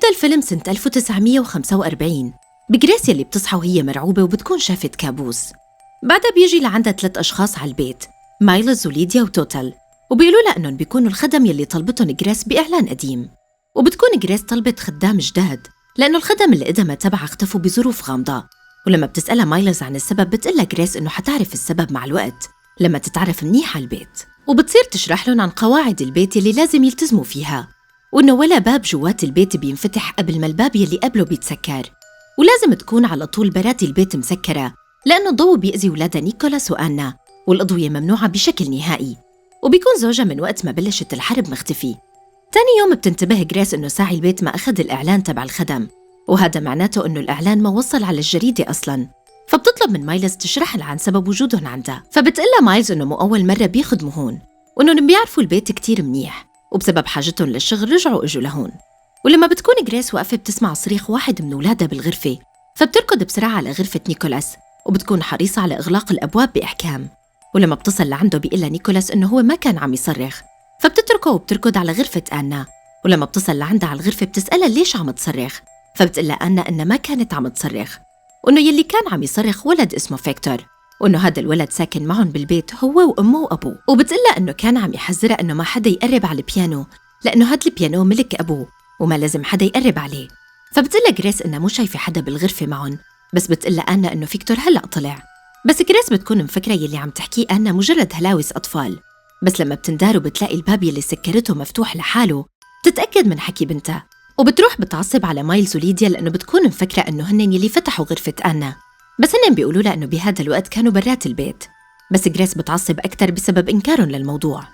بيبدأ الفيلم سنة 1945 بجريس يلي بتصحى وهي مرعوبة وبتكون شافت كابوس. بعدها بيجي لعندها 3 أشخاص على البيت، مايلز وليديا وتوتال، وبيقولوا لها إنهم بيكونوا الخدم يلي طلبتهم جريس بإعلان قديم. وبتكون جريس طلبت خدام جداد لأنه الخدم اللي قدمها تبعها اختفوا بظروف غامضة. ولما بتسألها مايلز عن السبب بتقلها جريس إنه حتعرف السبب مع الوقت لما تتعرف منيح على البيت، وبتصير تشرح لهم عن قواعد البيت يلي لازم يلتزموا فيها، وإنه ولا باب جوات البيت بينفتح قبل ما الباب يلي قبله بيتسكر، ولازم تكون على طول براتي البيت مسكرة لأنه الضوء بيأذي ولادها نيكولاس وآنا، والأضوية ممنوعة بشكل نهائي. وبيكون زوجها من وقت ما بلشت الحرب مختفي. تاني يوم بتنتبه جريس إنه ساعي البيت ما أخذ الإعلان تبع الخدم، وهذا معناته إنه الإعلان ما وصل على الجريدة أصلاً. فبتطلب من مايلز تشرح لها عن سبب وجودهم عندها، فبتقلها مايلز إنه مو أول مرة بيخدموا هون، وإنهم بيعرفوا البيت كتير منيح، وبسبب حاجتهم للشغل رجعوا إجوا لهون. ولما بتكون جريس واقفة بتسمع صريخ واحد من أولادها بالغرفة، فبتركض بسرعة على غرفة نيكولاس، وبتكون حريصة على إغلاق الأبواب بإحكام. ولما بتصل لعنده بيقلها نيكولاس إنه هو ما كان عم يصرخ، فبتتركه وبتركض على غرفة آنا. ولما بتصل لعندها على الغرفة بتسألها ليش عم تصرخ، فبتقلها آنا إنها ما كانت عم تصرخ، وإنه يلي كان عم يصرخ ولد اسمه فيكتور، وإنه هذا الولد ساكن معهم بالبيت هو وأمه وأبوه. وبتقلها إنه كان عم يحذرها إنه ما حدا يقرب على البيانو لأنه هذا البيانو ملك أبوه وما لازم حدا يقرب عليه. فبتقلها جريس إنها مو شايفة حدا بالغرفة معهم، بس بتقلها آنا إنه فيكتور هلأ طلع. بس جريس بتكون مفكرة يلي عم تحكيه آنا مجرد هلاوس أطفال، بس لما بتندار وبتلاقي الباب يلي سكرته مفتوح لحاله بتتأكد من حكي بنتها، وبتروح بتعصب على مايلز وليديا لأنه بتكون مفكرة إنه هنن يلي فتحوا غرفة آنا، بس هنن بيقولوا لها إنه بهذا الوقت كانوا برات البيت. بس جريس بتعصب أكتر بسبب إنكارهم للموضوع.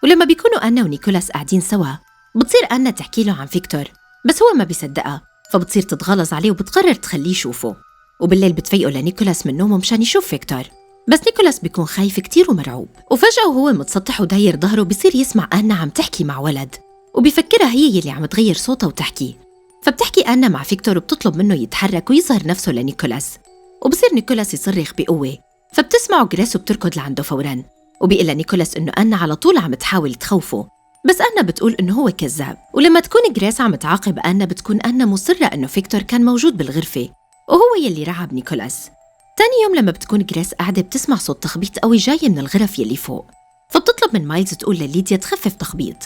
ولما بيكونوا آنا ونيكولاس قاعدين سوا بتصير آنا تحكي له عن فيكتور، بس هو ما بيصدقها، فبتصير تتغلظ عليه وبتقرر تخليه يشوفه. وبالليل بتفيقه لنيكولاس من نومه مشان يشوف فيكتور، بس نيكولاس بيكون خايف كتير ومرعوب. وفجأة وهو متسطح وداير ظهره بيصير يسمع آنا عم تحكي مع ولد، وبيفكرها هي يلي عم تغير صوتها وتحكي. فبتحكي آنا مع فيكتور وبتطلب منه يتحرك ويظهر نفسه لنيكولاس، وبصير نيكولاس يصرخ بقوة. فبتسمعه جريس وبتركض لعنده فوراً، وبيقلها نيكولاس إنه آنا على طول عم تحاول تخوفه، بس آنا بتقول إنه هو كذاب. ولما تكون جريس عم تعاقب آنا بتكون آنا مصرة إنه فيكتور كان موجود بالغرفة وهو يلي رعب نيكولاس. تاني يوم لما بتكون جريس قاعدة بتسمع صوت تخبيط قوي جاي من الغرف يلي فوق، فبتطلب من مايلز تقول لليديا تخفف تخبيط.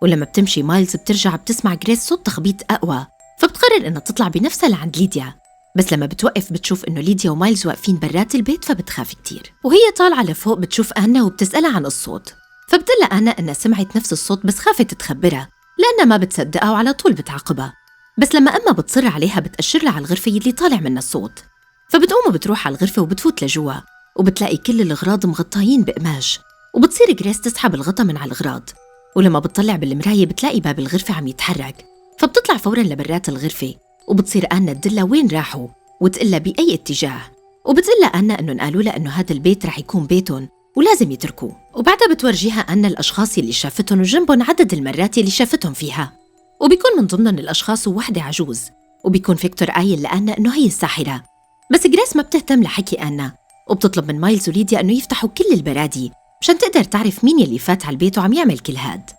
ولما بتمشي مايلز بترجع بتسمع جريس صوت تخبيط أقوى، فبتقرر إنها تطلع بنفسها لعند ليديا. بس لما بتوقف بتشوف إنه ليديا ومايلز واقفين برات البيت، فبتخاف كتير. وهي طالعة لفوق بتشوف آنا وبتسألها عن الصوت، فبتقلها آنا إنها سمعت نفس الصوت بس خافت تخبرها لأنها ما بتصدقها وعلى طول بتعاقبها. بس لما أما بتصر عليها بتأشر لها على الغرفة اللي طالع منها الصوت، فبتقوم وبتروح على الغرفة وبتفوت لجوا، وبتلاقي كل الأغراض مغطايين بقماش، وبتصير جريس تسحب الغطا من على الأغراض. ولما بتطلع بالمراية بتلاقي باب الغرفة عم يتحرك، فبتطلع فوراً لبرات الغرفة، وبتصير آنا تدلها وين راحوا وتقلها بأي اتجاه، وبتقلها آنا إنهم قالوا لها إنه هذا البيت رح يكون بيتهم ولازم يتركوه. وبعدها بتورجيها آنا الأشخاص اللي شافتهم وجنبهم عدد المرات اللي شافتهم فيها، وبيكون من ضمنهم الأشخاص ووحدة عجوز، وبيكون فيكتور قايل لآنا إنه هي الساحرة. بس جريس ما بتهتم لحكي آنا، وبتطلب من مايلز وليديا إنه يفتحوا كل البرادي مشان تقدر تعرف مين يلي فات على البيت وعم يعمل كل هاد.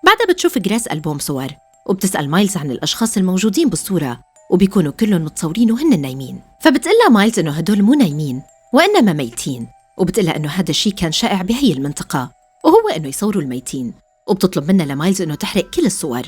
بعدها بتشوف جريس ألبوم صور، وبتسأل مايلز عن الأشخاص الموجودين بالصورة، وبيكونوا كلهم متصورين وهن نايمين. فبتقلها مايلز إنه هدول مو نايمين وإنما ميتين، وبتقلها إنه هذا الشيء كان شائع بهي المنطقة وهو إنه يصوروا الميتين. وبتطلب منها لمايلز إنه تحرق كل الصور.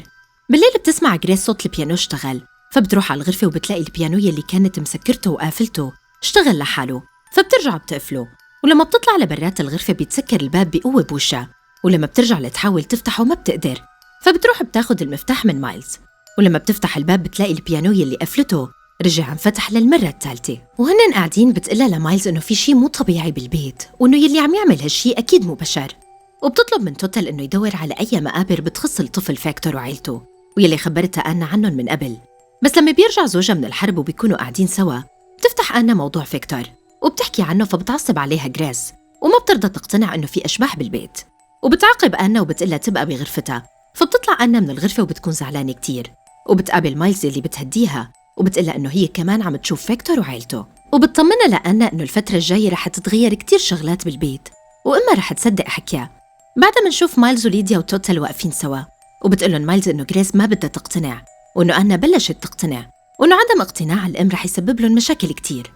بالليل بتسمع جريس صوت البيانو اشتغل، فبتروح على الغرفة وبتلاقي البيانو يلي كانت مسكرته وقافلته اشتغل لحاله، فبترجع بتقفله. ولما بتطلع لبرات الغرفة بيتسكر الباب بقوة بوشها، ولما بترجع لتحاول تفتحه ما بتقدر، فبتروح بتاخد المفتاح من مايلز. ولما بتفتح الباب بتلاقي البيانو يلي قفلته رجع انفتح للمرة الثالثة. وهن قاعدين بتقلها لمايلز إنه في شيء مو طبيعي بالبيت، وإنه يلي عم يعمل هالشيء أكيد مو بشر. وبتطلب من توتال إنه يدور على أي مقابر بتخص الطفل فيكتور وعيلته ويلي خبرتها آنا عنهم من قبل. بس لما بيرجع زوجها من الحرب وبيكونوا قاعدين سوا بتفتح آنا موضوع فيكتور وبتحكي عنه، فبتعصب عليها جريس وما بترضى تقتنع إنه في أشباح بالبيت، وبتعاقب آنا وبتقلها تبقى بغرفتها. فبتطلع آنا من الغرفة وبتكون زعلانة كتير، وبتقابل مايلز اللي بتهديها وبتقلها إنه هي كمان عم تشوف فيكتور وعيلته، وبتطمنها لآنا إنه الفترة الجاية رح تتغير كتير شغلات بالبيت وإما رح تصدق حكيها. بعدها منشوف مايلز وليديا وتوتال واقفين سوا، وبتقلن مايلز إنه جريس ما بدها تقتنع وإنه أنا بلشت تقتنع، وإنه عدم اقتناع الأم رح يسبب لهم مشاكل كتير.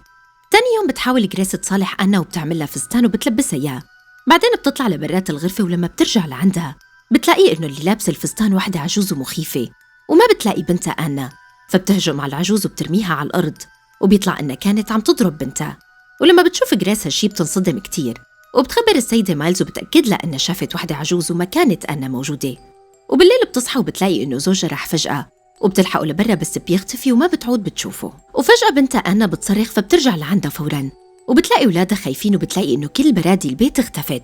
تاني يوم بتحاول جريس تصالح أنا وبتعملها فستان وبتلبسها إياه. بعدين بتطلع لبرات الغرفة، ولما بترجع لعندها بتلاقي إنه اللي لابس الفستان واحدة عجوز ومخيفة، وما بتلاقي بنتها أنا. فبتهجم على العجوز وبترميها على الأرض، وبيطلع إنها كانت عم تضرب بنتها. ولما بتشوف جريس هالشي بتنصدم كتير، وبتخبر السيدة مايلز وبتأكد لها إنها شافت واحدة عجوز وما كانت أنا موجودة. وبالليل بتصحى وبتلاقي إنه زوجها رح فجأة، وبتلحقه لبرا بس بيختفي وما بتعود بتشوفه. وفجأة بنتها أنا بتصرخ، فبترجع لعندها فوراً، وبتلاقي أولادها خايفين، وبتلاقي إنه كل برادي البيت اختفت.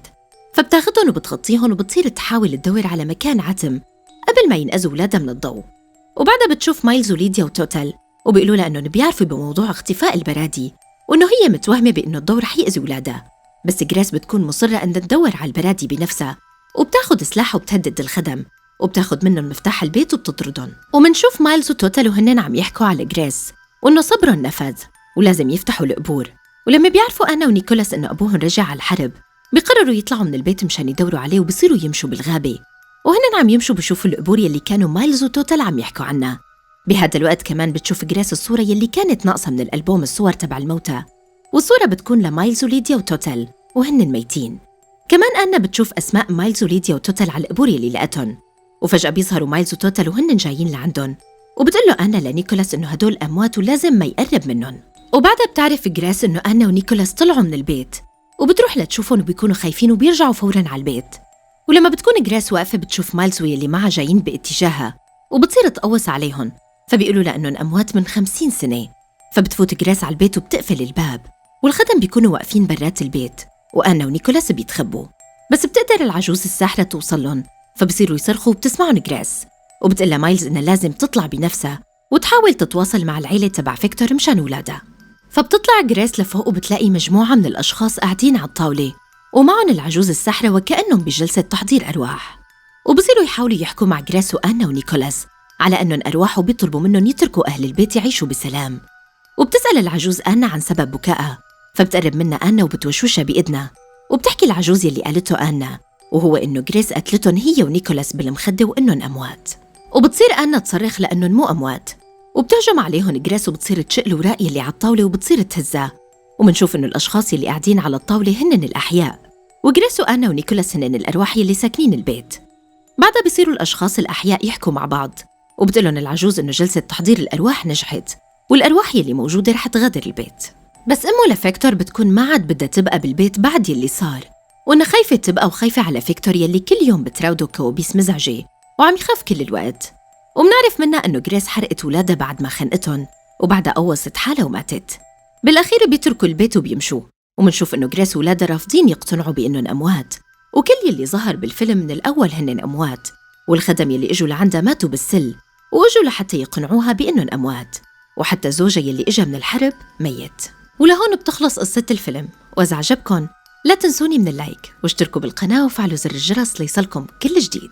فبتاخدهم وبتغطيهم، وبتصير تحاول تدور على مكان عتم قبل ما ينقذوا أولادها من الضوء. وبعدها بتشوف مايلز وليديا وتوتال، وبيقولوا لها إنهم بيعرفوا بموضوع اختفاء البرادي، وإنه هي متوهمة بإنه الضوء رح يأذي أولادها. بس جريس بتكون مصرة أن تدور على البرادي بنفسها، وبتاخد سلاح وبتهدد الخدم، وبتاخد منهم مفتاح البيت وبتطردهم. ومنشوف مايلز وتوتال وهنن عم يحكوا على جريس وإنه صبرهم نفذ ولازم يفتحوا القبور. ولما بيعرفوا أنا ونيكولاس إنه أبوهم رجع على الحرب، بيقرروا يطلعوا من البيت مشان يدوروا عليه، وبيصيروا يمشوا بالغابة. وهنن عم يمشوا بشوفوا القبور يلي كانوا مايلز وتوتال عم يحكوا عنها. بهذا الوقت كمان بتشوف جريس الصورة يلي كانت ناقصة من الألبوم الصور تبع الموتى، والصورة بتكون لمايلز وليديا وتوتال وهن ميتين. كمان أنا بتشوف أسماء مايلز وليديا وتوتال على القبور يلي لقتهم. وفجأة بيظهروا مايلز وتوتال وهن جايين لعندهم، وبتقول له أنا لنيكولاس إنه هدول أموات ولازم ما يقرب منهم. وبعدها بتعرف جريس إنه أنا ونيكولاس طلعوا من البيت، وبتروح لتشوفهم وبيكونوا خايفين وبيرجعوا فوراً على البيت. ولما بتكون جريس واقفة بتشوف مايلز واللي معها جايين باتجاهها، وبتصير تقوص عليهم، فبيقولوا لها إنهم أموات من 50 سنة. فبتفوت جريس على البيت وبتقفل الباب، والخدم بيكونوا واقفين برات البيت، وأنا ونيكولاس بيتخبوا. بس بتقدر العجوز الساحرة توصلهم، فبصيروا يصرخوا وبتسمعهم جريس، وبتقول لها مايلز إنها لازم تطلع بنفسها وتحاول تتواصل مع العيلة تبع فيكتور مشان ولادها. فبتطلع جريس لفوق وبتلاقي مجموعة من الأشخاص قاعدين على الطاولة، ومعهم العجوز الساحرة وكأنهم بجلسة تحضير أرواح. وبصيروا يحاولوا يحكوا مع جريس وأنا ونيكولاس على أنهم أرواح، وبيطلبوا منهم يتركوا أهل البيت يعيشوا بسلام. وبتسأل العجوز أنا عن سبب بكائها، فبتقرب منها أنا وبتوشوشها بإذنها، وبتحكي العجوز يلي قالته أنا، وهو إنه جريس قتلتهم هي ونيكولاس بالمخدة وإنهم أموات. وبتصير أنا تصرخ لأنهم مو أموات، وبتهجم عليهم جريس وبتصير تشق الوراق يلي على الطاولة وبتصير تهزها. ومنشوف إنه الأشخاص يلي قاعدين على الطاولة هنن الأحياء، وجريس وأنا ونيكولاس هنن الأرواح يلي ساكنين البيت. بعدها بيصيروا الأشخاص الأحياء يحكوا مع بعض، وبتقلن العجوز إنه جلسة تحضير الأرواح نجحت، والأرواح يلي موجودة رح تغادر البيت. بس أمه لفيكتور بتكون ما عاد بدها تبقى بالبيت بعد يلي صار، وإنها خايفة تبقى وخايفة على فيكتور يلي كل يوم بتراوده كوابيس مزعجة وعم يخاف كل الوقت. ومنعرف منها إنه جريس حرقت ولادها بعد ما خنقتهم، وبعدها قوصت حالها وماتت. بالأخير بيتركوا البيت وبيمشوا، ومنشوف إنه جريس وولادها رافضين يقتنعوا بإنهم أموات، وكل يلي ظهر بالفيلم من الأول هنن أموات، والخدم يلي إجوا لعندها ماتوا بالسل وإجوا لحتى يقنعوها بإنهم أموات، وحتى زوجها يلي إجا من الحرب ميت. ولهون بتخلص قصة الفيلم. وإذا عجبكن لا تنسوني من اللايك واشتركوا بالقناة وفعلوا زر الجرس ليصلكم كل جديد.